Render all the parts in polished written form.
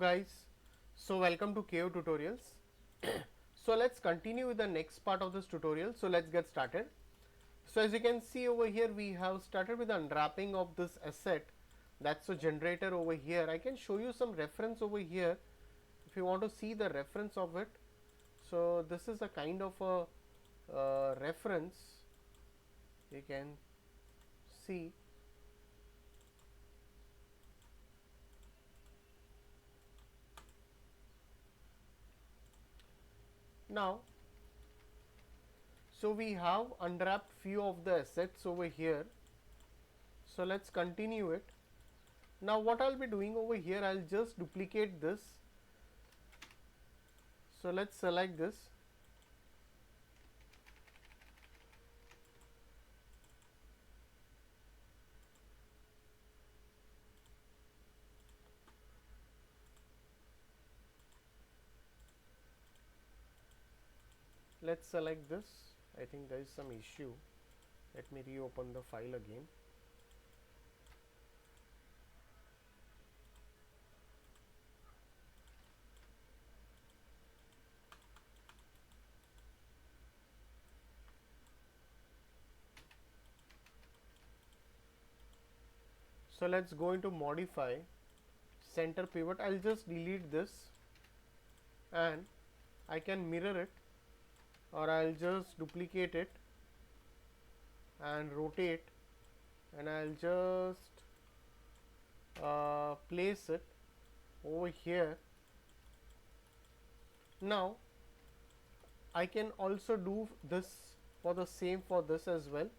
guys, so welcome to KO tutorials. So let's continue with the next part of this tutorial. So let's get started. So as you can see over here, we have started with the unwrapping of this asset. That's a generator over here. I can show you some reference over here if you want to see the reference of it. So this is a kind of a reference you can see. Now, so we have unwrapped few of the assets over here. So let's continue it. Now what I'll be doing over here, I'll just duplicate this. So let's select this. Let's select this. I think there is some issue. Let me reopen the file again. So let's go into modify center pivot. I'll just delete this and I can mirror it, or I'll just duplicate it and rotate, and I'll just place it over here. Now I can also do this for the same for this as well.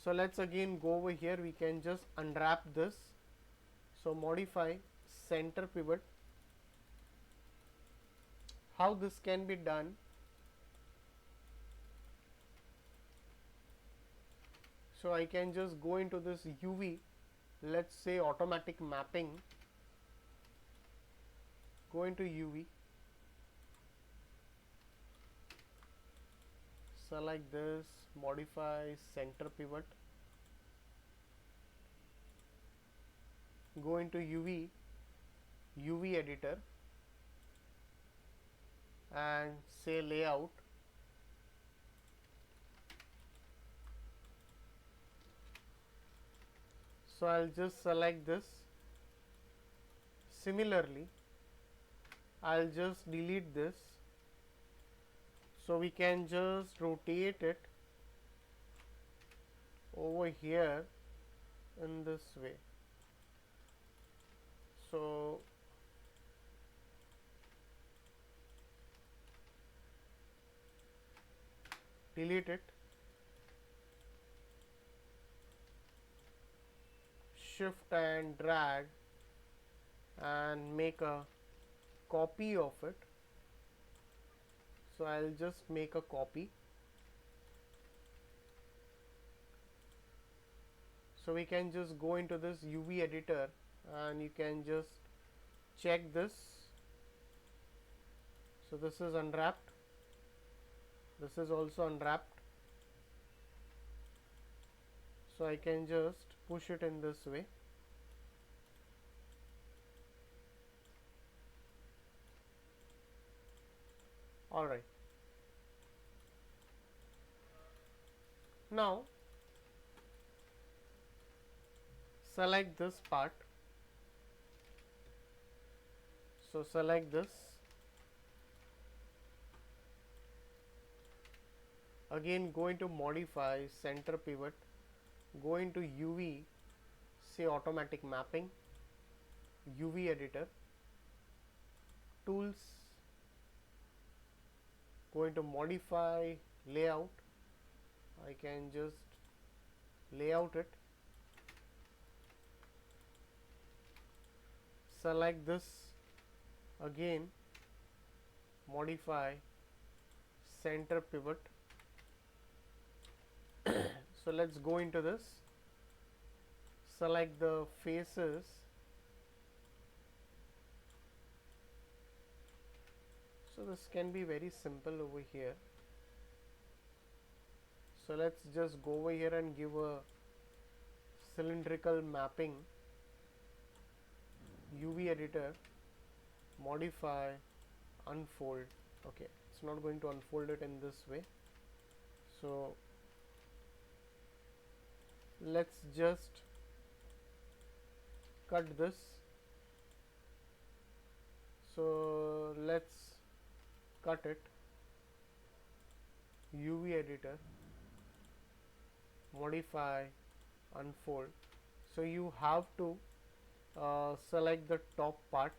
So let's again go over here. We can just unwrap this. So modify center pivot. How this can be done? So I can just go into this UV, let's say automatic mapping, go into UV, select this, modify center pivot, go into UV editor and say layout. So I'll just select this. Similarly, I'll just delete this. So we can just rotate it over here in this way. So delete it, shift and drag and make a copy of it. So I'll just make a copy. So we can just go into this UV editor and you can just check this. So this is unwrapped, this is also unwrapped. So I can just push it in this way. Alright. Now select this part. So select this. Again go into modify center pivot, go into UV, say automatic mapping, UV editor, tools, go into modify layout. I can just layout it, select this, again modify center pivot. So let's go into this, select the faces, so this can be very simple over here. So let's just go over here and give a cylindrical mapping, UV editor, modify, unfold. Okay, it's not going to unfold it in this way, so let's just cut this. So let's cut it, UV editor, modify, unfold. So you have to select the top part,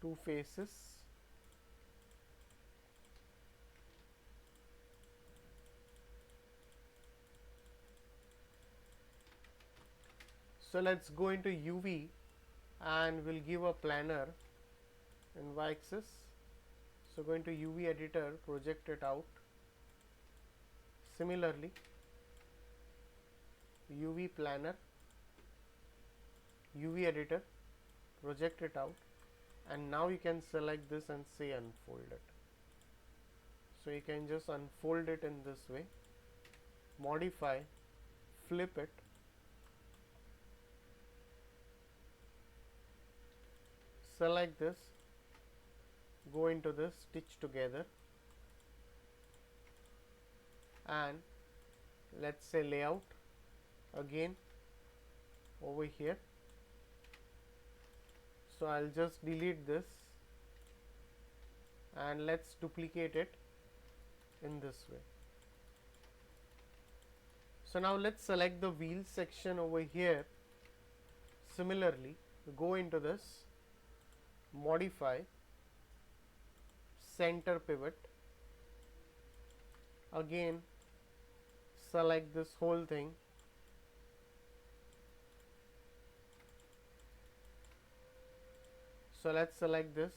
two faces. So let's go into UV and we'll give a planar in y axis. So go into UV editor, project it out. Similarly, UV planar, UV editor, project it out, and now you can select this and say unfold it. So you can just unfold it in this way, modify, flip it, select this, go into this, stitch together, and let's say layout again over here. So I'll just delete this and let's duplicate it in this way. So now let's select the wheel section over here. Similarly, go into this, modify, center pivot, again select this whole thing, so let's select this.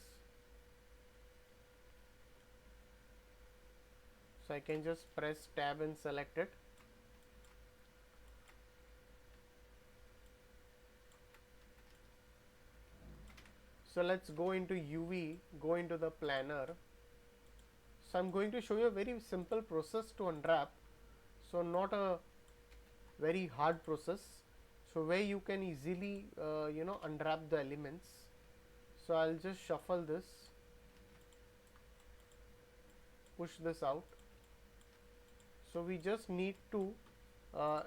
So I can just press tab and select it. So let's go into UV, go into the planar. So I'm going to show you a very simple process to unwrap, so not a very hard process, so where you can easily unwrap the elements. So I'll just shuffle this, push this out. So we just need to,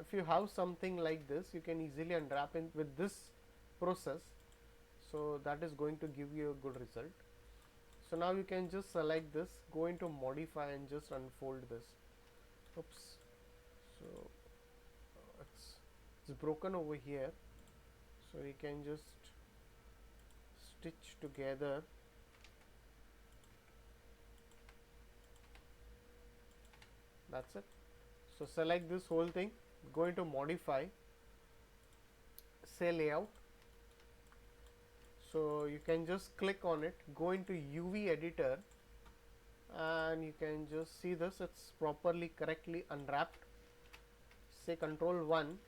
if you have something like this, you can easily unwrap in with this process. So that is going to give you a good result. So now you can just select this, go into modify and just unfold this. Oops. So it's broken over here. So you can just stitch together. That's it. So select this whole thing, go into modify, say layout. So you can just click on it, go into UV editor, and you can just see this, it's properly correctly unwrapped. Say Control 1.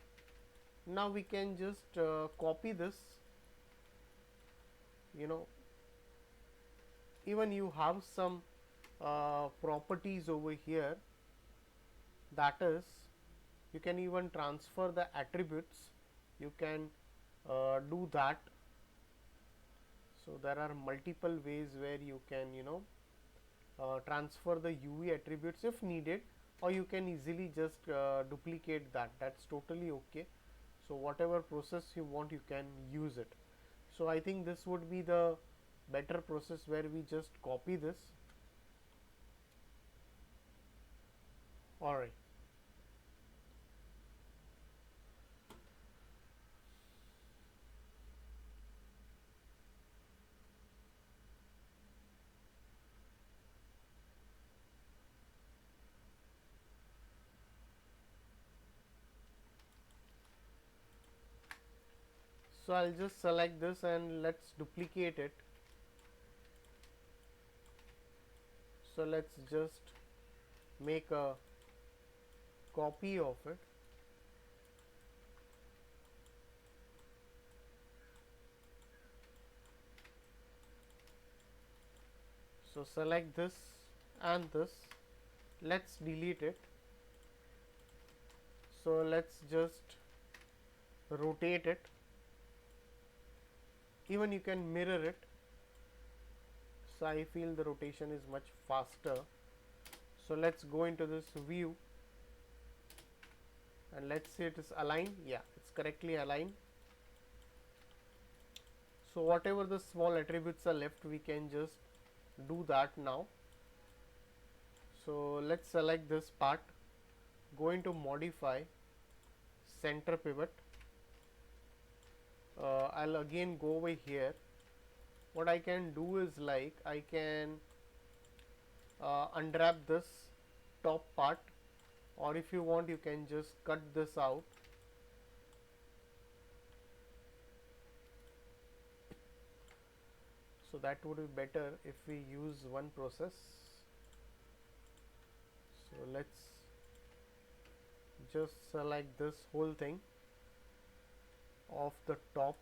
Now we can just copy this. Even you have some properties over here, that is, you can even transfer the attributes. You can do that. So there are multiple ways where you can transfer the UV attributes if needed, or you can easily just duplicate that. That's totally okay. So whatever process you want, you can use it. So I think this would be the better process, where we just copy this. Alright. So I'll just select this and let's duplicate it. So let's just make a copy of it. So select this and this, let's delete it. So let's just rotate it, even you can mirror it. So I feel the rotation is much faster. So let's go into this view and let's see it is aligned. Yeah, it's correctly aligned. So whatever the small attributes are left, we can just do that now. So let's select this part, go into modify, center pivot. I'll again go over here. What I can do is like I can unwrap this top part, or if you want you can just cut this out. So that would be better if we use one process. So let's just select this whole thing of the top.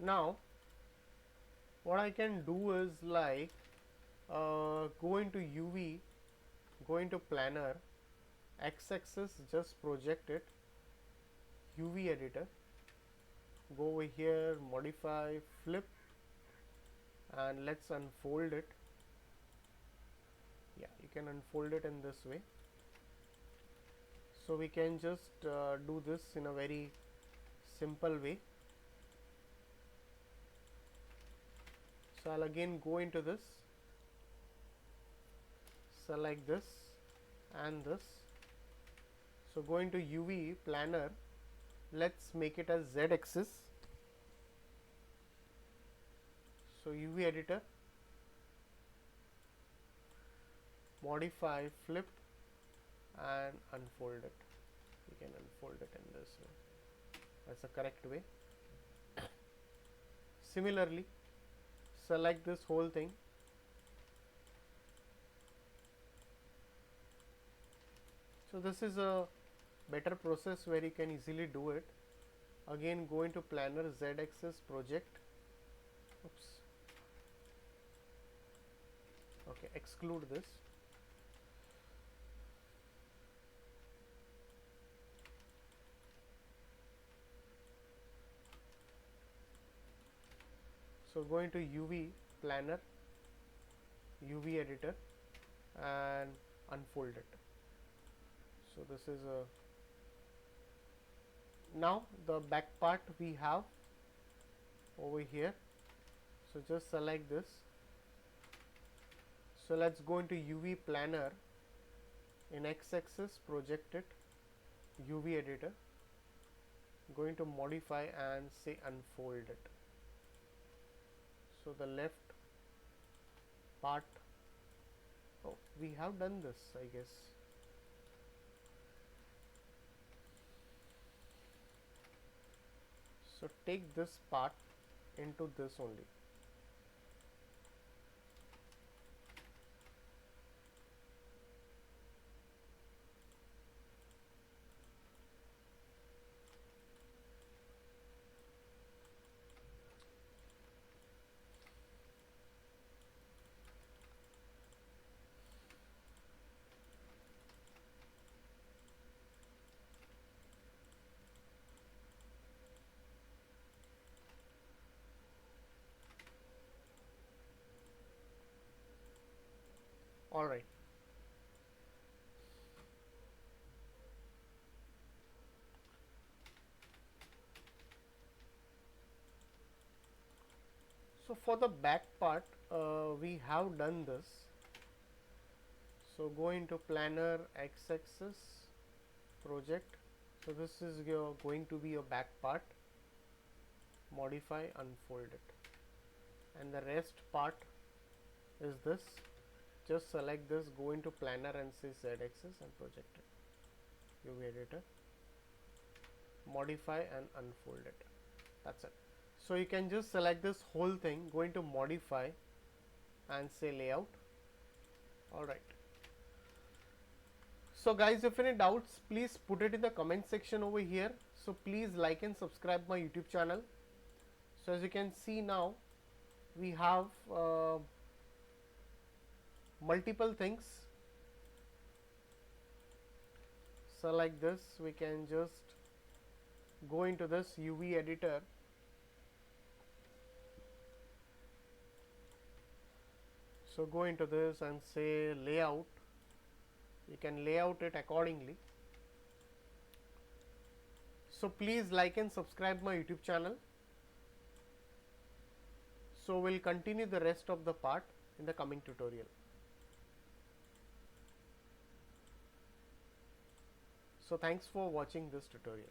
Now what I can do is like go into UV, go into planar, x-axis just project it, UV editor, go over here, modify, flip, and let's unfold it. Yeah, you can unfold it in this way. So we can just do this in a very simple way. So I'll again go into this, select this and this. So go into UV planar, let's make it as Z axis. So UV editor, modify, flip and unfold it. You can unfold it in this way. That's the correct way. Similarly, select this whole thing, so this is a better process where you can easily do it. Again go into planar, Z axis, project, oops, okay, exclude this. So go into UV planar, UV editor and unfold it. So this is a, now the back part we have over here. So just select this. So let's go into UV planar, in x-axis project it, UV editor, going to modify and say unfold it. So the left part, oh, we have done this, I guess. So take this part into this only. All right. So for the back part, we have done this. So go into planar, x-axis, project. So this is your going to be your back part. Modify, unfold it, and the rest part is this. Just select this, go into planar and say Z axis and project it. UV editor, modify and unfold it. That's it. So you can just select this whole thing, go into modify and say layout. All right. So guys, if any doubts, please put it in the comment section over here. So please like and subscribe my YouTube channel. So as you can see now, we have multiple things. So like this, we can just go into this UV editor. So go into this and say layout. You can layout it accordingly. So please like and subscribe my YouTube channel. So we'll continue the rest of the part in the coming tutorial. So thanks for watching this tutorial.